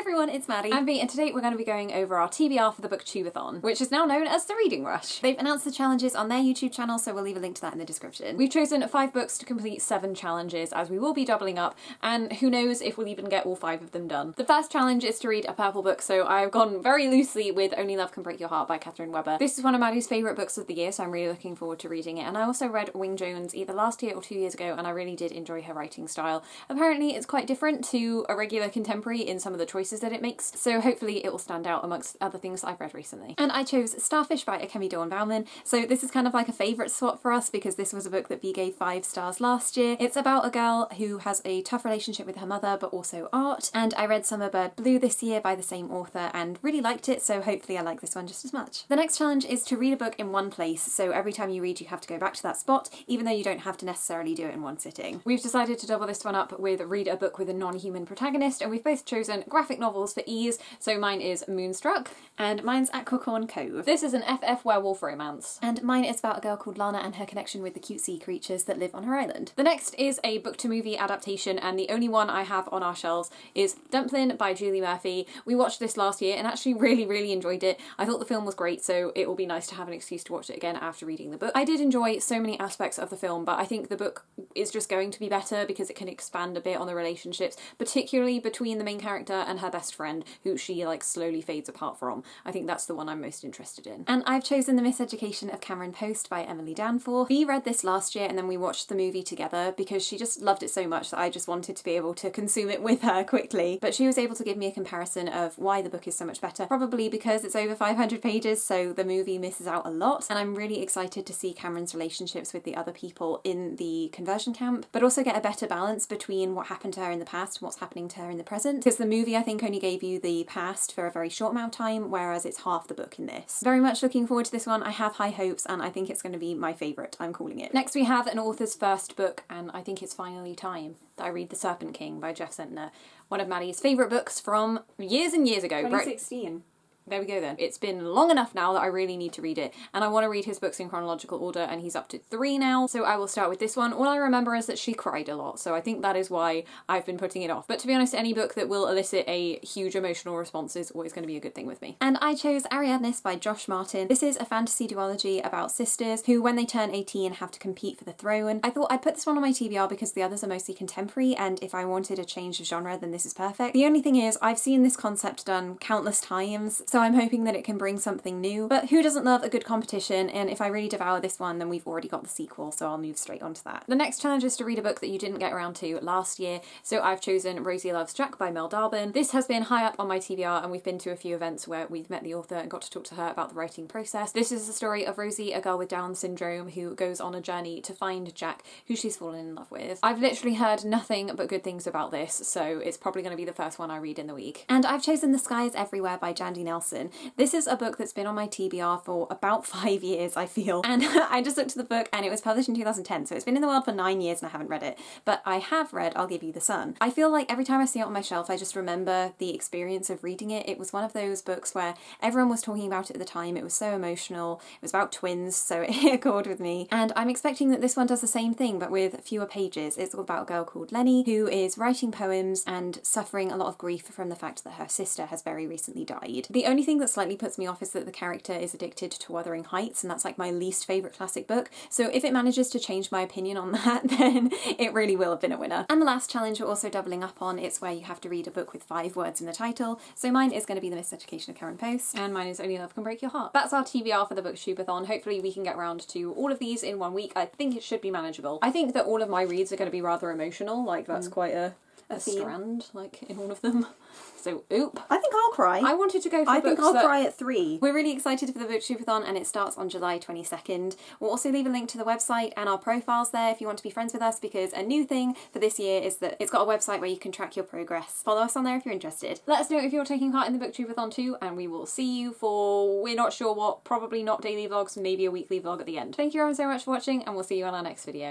everyone, it's Maddie. I'm B, and today we're going to be going over our TBR for the Booktubeathon, which is now known as the Reading Rush. They've announced the challenges on their YouTube channel, so we'll leave a link to that in the description. We've chosen 5 books to complete 7 challenges, as we will be doubling up, and who knows if we'll even get all 5 of them done. The first challenge is to read a purple book, so I've gone very loosely with Only Love Can Break Your Heart by Catherine Webber. This is one of Maddie's favourite books of the year, so I'm really looking forward to reading it, and I also read Wing Jones either last year or 2 years ago, and I really did enjoy her writing style. Apparently it's quite different to a regular contemporary in some of the choices that it makes, so hopefully it will stand out amongst other things I've read recently. And I chose Starfish by Akemi Dawn-Bowman, so this is kind of like a favourite swap for us because this was a book that B gave 5 stars last year. It's about a girl who has a tough relationship with her mother but also art, and I read Summer Bird Blue this year by the same author and really liked it, so hopefully I like this one just as much. The next challenge is to read a book in one place, so every time you read you have to go back to that spot, even though you don't have to necessarily do it in one sitting. We've decided to double this one up with read a book with a non-human protagonist, and we've both chosen graphic novels for ease, so mine is Moonstruck, and mine's Aquacorn Cove. This is an FF werewolf romance, and mine is about a girl called Lana and her connection with the cute sea creatures that live on her island. The next is a book-to-movie adaptation, and the only one I have on our shelves is Dumplin' by Julie Murphy. We watched this last year and actually really enjoyed it. I thought the film was great, so it will be nice to have an excuse to watch it again after reading the book. I did enjoy so many aspects of the film, but I think the book is just going to be better because it can expand a bit on the relationships, particularly between the main character and her best friend, who she like slowly fades apart from. I think that's the one I'm most interested in. And I've chosen The Miseducation of Cameron Post by Emily Danforth. We read this last year and then we watched the movie together because she just loved it so much that I just wanted to be able to consume it with her quickly. But she was able to give me a comparison of why the book is so much better, probably because it's over 500 pages, so the movie misses out a lot. And I'm really excited to see Cameron's relationships with the other people in the conversion camp, but also get a better balance between what happened to her in the past and what's happening to her in the present. Because the movie, I think, only gave you the past for a very short amount of time, whereas it's half the book in this. Very much looking forward to this one. I have high hopes and I think it's going to be my favourite, I'm calling it. Next we have an author's first book, and I think it's finally time that I read The Serpent King by Jeff Sentner, one of Maddie's favourite books from years and years ago. 2016. There we go then. It's been long enough now that I really need to read it, and I want to read his books in chronological order, and he's up to 3 now, so I will start with this one. All I remember is that she cried a lot, so I think that is why I've been putting it off. But to be honest, any book that will elicit a huge emotional response is always going to be a good thing with me. And I chose Ariadne's by Josh Martin. This is a fantasy duology about sisters who, when they turn 18, have to compete for the throne. I thought I'd put this one on my TBR because the others are mostly contemporary, and if I wanted a change of genre, then this is perfect. The only thing is, I've seen this concept done countless times, so I'm hoping that it can bring something new. But who doesn't love a good competition? And if I really devour this one, then we've already got the sequel, so I'll move straight on to that. The next challenge is to read a book that you didn't get around to last year, so I've chosen Rosie Loves Jack by Mel Darbin. This has been high up on my TBR, and we've been to a few events where we've met the author and got to talk to her about the writing process. This is the story of Rosie, a girl with Down syndrome, who goes on a journey to find Jack, who she's fallen in love with. I've literally heard nothing but good things about this, so it's probably going to be the first one I read in the week. And I've chosen The Sky is Everywhere by Jandy Nelson. This is a book that's been on my TBR for about 5 years, I feel, and I just looked at the book and it was published in 2010, so it's been in the world for 9 years and I haven't read it, but I have read I'll Give You the Sun. I feel like every time I see it on my shelf I just remember the experience of reading it. It was one of those books where everyone was talking about it at the time. It was so emotional. It was about twins, so it hit a chord with me, and I'm expecting that this one does the same thing but with fewer pages. It's all about a girl called Lenny who is writing poems and suffering a lot of grief from the fact that her sister has very recently died. The only thing that slightly puts me off is that the character is addicted to Wuthering Heights, and that's like my least favourite classic book, so if it manages to change my opinion on that, then it really will have been a winner. And the last challenge we're also doubling up on. It's where you have to read a book with 5 words in the title, so mine is going to be The Miseducation of Karen Post, and mine is Only Love Can Break Your Heart. That's our TBR for the Booktubeathon. Hopefully we can get around to all of these in 1 week. I think it should be manageable. I think that all of my reads are going to be rather emotional, like that's quite a strand, like, in all of them. So, oop. I think I'll cry. I wanted to go for I think I'll cry at 3. We're really excited for the Booktubeathon, and it starts on July 22nd. We'll also leave a link to the website and our profiles there if you want to be friends with us, because a new thing for this year is that it's got a website where you can track your progress. Follow us on there if you're interested. Let us know if you're taking part in the Booktubeathon too, and we will see you for, we're not sure what, probably not daily vlogs, maybe a weekly vlog at the end. Thank you everyone so much for watching, and we'll see you on our next video.